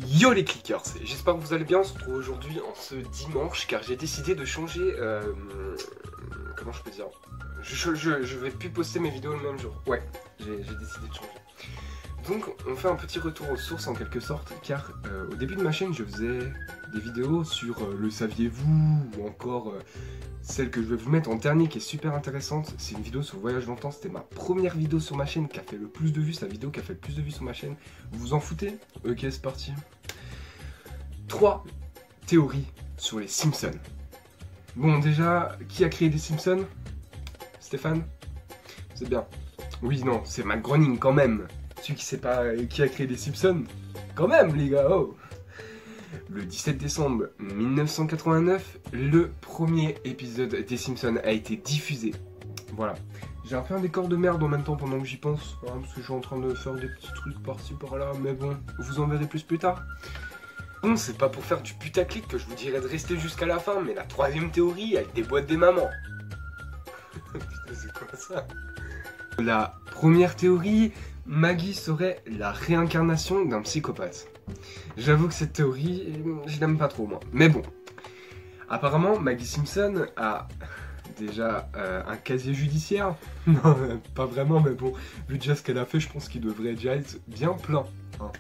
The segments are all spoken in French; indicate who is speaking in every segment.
Speaker 1: Yo les clickers, j'espère que vous allez bien. On se retrouve aujourd'hui en ce dimanche car j'ai décidé de changer. Comment je peux dire, je vais plus poster mes vidéos le même jour. Ouais, j'ai décidé de changer. Donc on fait un petit retour aux sources en quelque sorte car au début de ma chaîne je faisais des vidéos sur le saviez-vous ou encore celle que je vais vous mettre en dernier qui est super intéressante. C'est une vidéo sur le voyage dans le temps, c'était ma première vidéo sur ma chaîne qui a fait le plus de vues, c'est la vidéo qui a fait le plus de vues sur ma chaîne. Vous vous en foutez? Ok, c'est parti. 3 théories sur les Simpsons. Bon déjà, qui a créé des Simpsons? Stéphane? C'est bien. Oui, non, c'est Matt Groening quand même. Celui qui sait pas qui a créé des Simpsons. Quand même, les gars, oh. Le 17 décembre 1989, le premier épisode des Simpsons a été diffusé. Voilà. J'ai un peu un décor de merde en même temps pendant que j'y pense, hein, parce que je suis en train de faire des petits trucs par-ci par-là, mais bon, vous en verrez plus tard. Bon, c'est pas pour faire du putaclic que je vous dirais de rester jusqu'à la fin, mais la troisième théorie, elle déboîte des mamans. Putain, c'est quoi ça? La première théorie, Maggie serait la réincarnation d'un psychopathe. J'avoue que cette théorie, je l'aime pas trop moi. Mais bon, apparemment Maggie Simpson a déjà un casier judiciaire. Non, pas vraiment, mais bon, vu déjà ce qu'elle a fait, je pense qu'il devrait déjà être bien plein. Hein.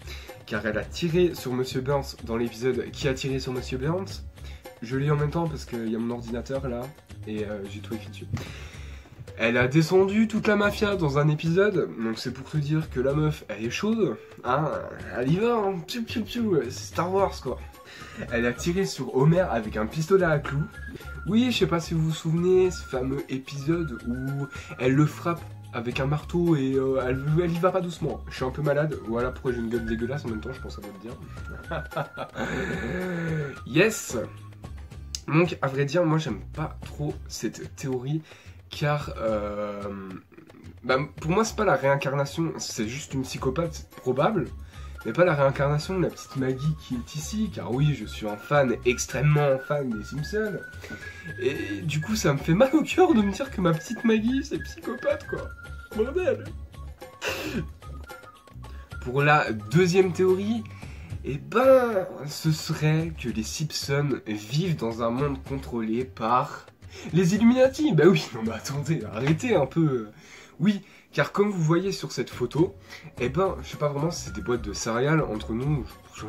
Speaker 1: Car elle a tiré sur Monsieur Burns dans l'épisode Qui a tiré sur Monsieur Burns. Je lis en même temps parce qu'il y a mon ordinateur là, et j'ai tout écrit dessus. Elle a descendu toute la mafia dans un épisode, donc c'est pour te dire que la meuf, elle est chaude, hein, elle y va, hein, c'est Star Wars quoi. Elle a tiré sur Homer avec un pistolet à clous. Oui, je sais pas si vous vous souvenez, ce fameux épisode où elle le frappe avec un marteau et elle y va pas doucement. Je suis un peu malade, voilà pourquoi j'ai une gueule dégueulasse en même temps, je pense à votre dire. Yes. Donc à vrai dire, moi j'aime pas trop cette théorie. Car pour moi c'est pas la réincarnation, c'est juste une psychopathe probable, mais pas la réincarnation de la petite Maggie qui est ici, car oui je suis un fan, extrêmement fan des Simpsons, et du coup ça me fait mal au cœur de me dire que ma petite Maggie c'est psychopathe quoi, bordel. Pour la deuxième théorie, ce serait que les Simpsons vivent dans un monde contrôlé par les Illuminati. Bah oui, non mais attendez, arrêtez un peu. Oui, car comme vous voyez sur cette photo, je sais pas vraiment si c'est des boîtes de céréales entre nous,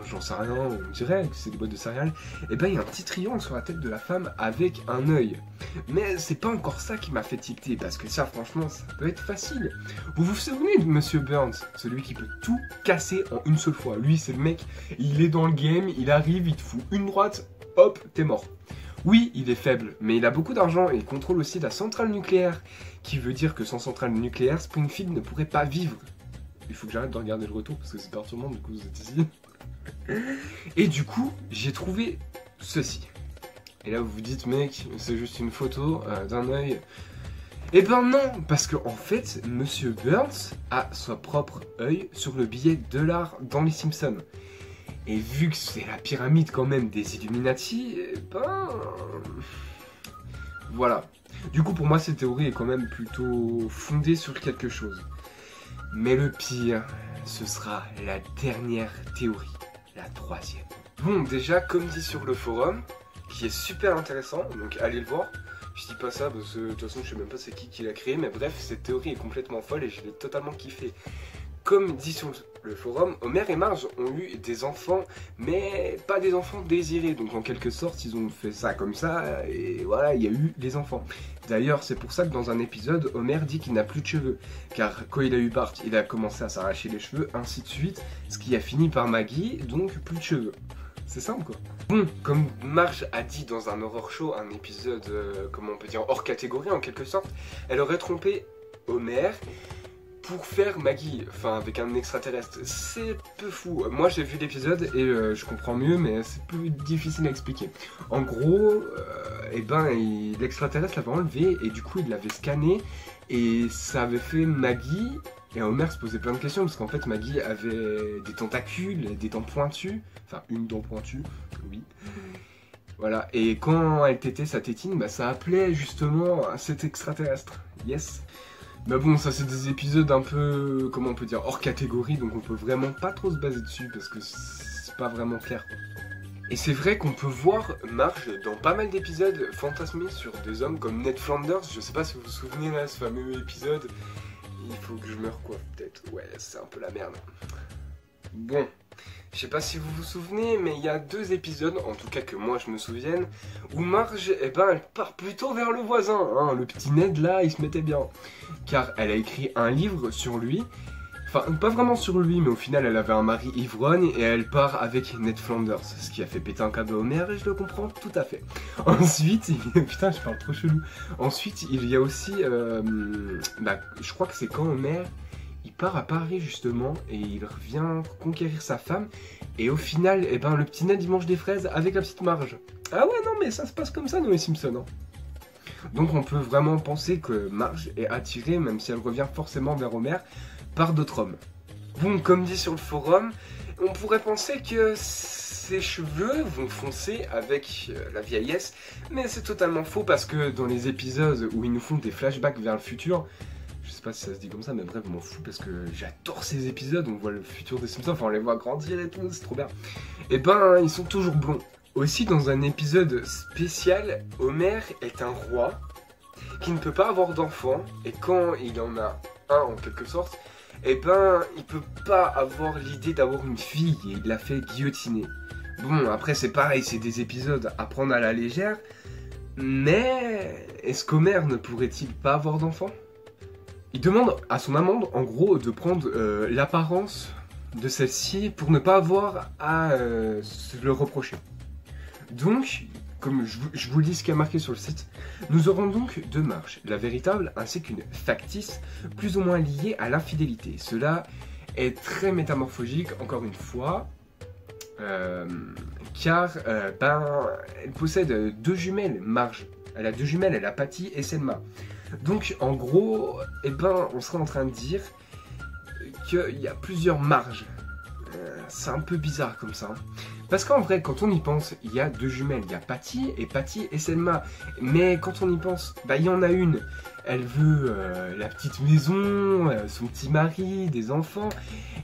Speaker 1: j'en sais rien, on dirait que c'est des boîtes de céréales. Il y a un petit triangle sur la tête de la femme avec un œil. Mais c'est pas encore ça qui m'a fait tilter, parce que ça franchement, ça peut être facile. Vous vous souvenez de Monsieur Burns, celui qui peut tout casser en une seule fois. Lui c'est le mec, il est dans le game, il arrive, il te fout une droite, hop, t'es mort. Oui, il est faible, mais il a beaucoup d'argent et il contrôle aussi la centrale nucléaire, qui veut dire que sans centrale nucléaire, Springfield ne pourrait pas vivre. Il faut que j'arrête de regarder le retour parce que c'est perturbant, du coup vous êtes ici. Et du coup, j'ai trouvé ceci. Et là vous vous dites, mec, c'est juste une photo d'un œil. Eh ben non, parce que en fait, Monsieur Burns a son propre œil sur le billet de $, dans les Simpsons. Et vu que c'est la pyramide quand même des Illuminati, voilà. Du coup pour moi cette théorie est quand même plutôt fondée sur quelque chose. Mais le pire, ce sera la dernière théorie, la troisième. Bon déjà comme dit sur le forum, qui est super intéressant, donc allez le voir. Je dis pas ça parce que de toute façon je sais même pas c'est qui l'a créé, mais bref cette théorie est complètement folle et je l'ai totalement kiffé. Comme dit sur le forum, Homer et Marge ont eu des enfants, mais pas des enfants désirés. Donc en quelque sorte, ils ont fait ça comme ça, et voilà, il y a eu des enfants. D'ailleurs, c'est pour ça que dans un épisode, Homer dit qu'il n'a plus de cheveux. Car quand il a eu Bart, il a commencé à s'arracher les cheveux, ainsi de suite. Ce qui a fini par Maggie, donc plus de cheveux. C'est simple quoi. Bon, comme Marge a dit dans un horror show, un épisode, comment on peut dire, hors catégorie en quelque sorte, elle aurait trompé Homer pour faire Maggie, enfin avec un extraterrestre. C'est peu fou. Moi j'ai vu l'épisode et je comprends mieux, mais c'est plus difficile à expliquer. En gros, l'extraterrestre l'avait enlevé et du coup il l'avait scanné et ça avait fait Maggie. Et Homer se posait plein de questions parce qu'en fait Maggie avait des tentacules, des dents pointues, enfin une dent pointue, oui. Voilà, et quand elle tétait sa tétine, ça appelait justement cet extraterrestre. Yes. Mais bon, ça c'est des épisodes un peu, comment on peut dire, hors catégorie, donc on peut vraiment pas trop se baser dessus parce que pas vraiment clair. Et c'est vrai qu'on peut voir Marge dans pas mal d'épisodes fantasmer sur des hommes comme Ned Flanders. Je sais pas si vous vous souvenez là, ce fameux épisode. Il faut que je meure quoi, peut-être. Ouais, c'est un peu la merde. Bon, je sais pas si vous vous souvenez, mais il y a 2 épisodes, en tout cas que moi je me souvienne, où Marge, eh ben, elle part plutôt vers le voisin. Hein. Le petit Ned là, il se mettait bien. Car elle a écrit un livre sur lui. Enfin, pas vraiment sur lui, mais au final, elle avait un mari ivrogne et elle part avec Ned Flanders. Ce qui a fait péter un câble à Homer et je le comprends tout à fait. Ensuite, putain, je parle trop chelou. Ensuite, il y a aussi, je crois que c'est quand Homer, il part à Paris justement et il revient conquérir sa femme. Et au final, eh ben, le petit Ned, il mange des fraises avec la petite Marge. Ah ouais, non, mais ça se passe comme ça dans les Simpsons. Hein. Donc on peut vraiment penser que Marge est attirée, même si elle revient forcément vers Homer, par d'autres hommes. Bon, comme dit sur le forum, on pourrait penser que ses cheveux vont foncer avec la vieillesse, mais c'est totalement faux parce que dans les épisodes où ils nous font des flashbacks vers le futur, je sais pas si ça se dit comme ça, mais bref, je m'en fous parce que j'adore ces épisodes, on voit le futur des Simpsons, enfin on les voit grandir et tout, c'est trop bien. Et ben, ils sont toujours blonds. Aussi, dans un épisode spécial, Homer est un roi qui ne peut pas avoir d'enfant, et quand il en a un en quelque sorte, eh ben, il peut pas avoir l'idée d'avoir une fille et il l'a fait guillotiner. Bon, après c'est pareil, c'est des épisodes à prendre à la légère, mais est-ce qu'Homer ne pourrait-il pas avoir d'enfant? Il demande à son amante, en gros, de prendre l'apparence de celle-ci pour ne pas avoir à se le reprocher. Donc, comme je vous lis ce qui a marqué sur le site, nous aurons donc 2 Marges, la véritable ainsi qu'une factice, plus ou moins liée à l'infidélité. Cela est très métamorphologique, encore une fois, car elle possède 2 jumelles, Marge. Elle a 2 jumelles, elle a Patty et Selma. Donc, en gros, eh ben, on serait en train de dire qu'il y a plusieurs Marges. C'est un peu bizarre comme ça. Hein. Parce qu'en vrai, quand on y pense, il y a 2 jumelles. Il y a Patty et Selma. Mais quand on y pense, il y en a une. Elle veut la petite maison, son petit mari, des enfants.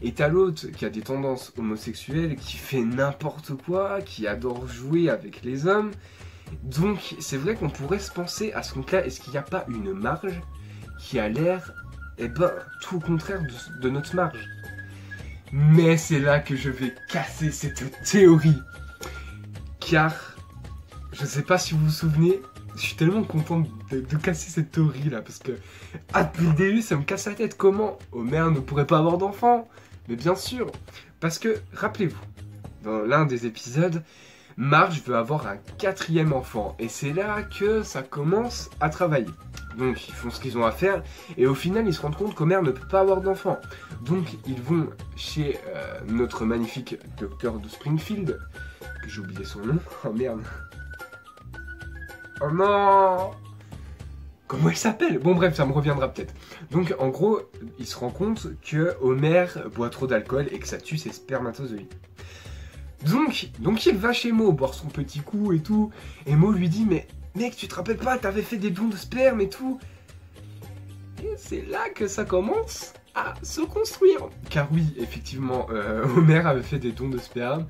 Speaker 1: Et t'as l'autre qui a des tendances homosexuelles, qui fait n'importe quoi, qui adore jouer avec les hommes. Donc, c'est vrai qu'on pourrait se penser à ce compte-là. Est-ce qu'il n'y a pas une Marge qui a l'air, tout au contraire de notre Marge? Mais c'est là que je vais casser cette théorie. Car, je sais pas si vous vous souvenez, je suis tellement content de casser cette théorie là. Parce que, depuis le début, ça me casse la tête. Comment Homer ne pourrait pas avoir d'enfant? Mais bien sûr. Parce que, rappelez-vous, dans l'un des épisodes, Marge veut avoir un 4e enfant. Et c'est là que ça commence à travailler. Donc ils font ce qu'ils ont à faire et au final ils se rendent compte qu'Homer ne peut pas avoir d'enfant. Donc ils vont chez notre magnifique docteur de Springfield, que j'ai oublié son nom. Oh merde. Oh non. Comment il s'appelle? Bon bref, ça me reviendra peut-être. Donc en gros, il se rend compte que Homer boit trop d'alcool et que ça tue ses spermatozoïdes. Donc il va chez Mo boire son petit coup et tout. Et Mo lui dit mais mec, tu te rappelles pas, t'avais fait des dons de sperme et tout. Et c'est là que ça commence à se construire. Car oui, effectivement, Homer avait fait des dons de sperme.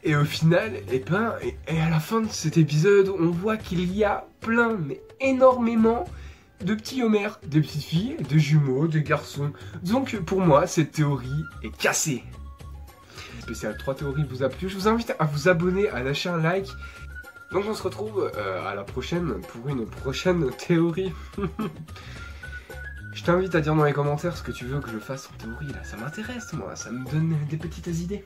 Speaker 1: Et au final, et à la fin de cet épisode, on voit qu'il y a plein, mais énormément de petits Homer. Des petites filles, des jumeaux, des garçons. Donc pour moi, cette théorie est cassée. Spécial 3 théories vous a plu. Je vous invite à vous abonner, à lâcher un like. Donc on se retrouve à la prochaine pour une prochaine théorie. Je t'invite à dire dans les commentaires ce que tu veux que je fasse en théorie là, ça m'intéresse moi, ça me donne des petites idées.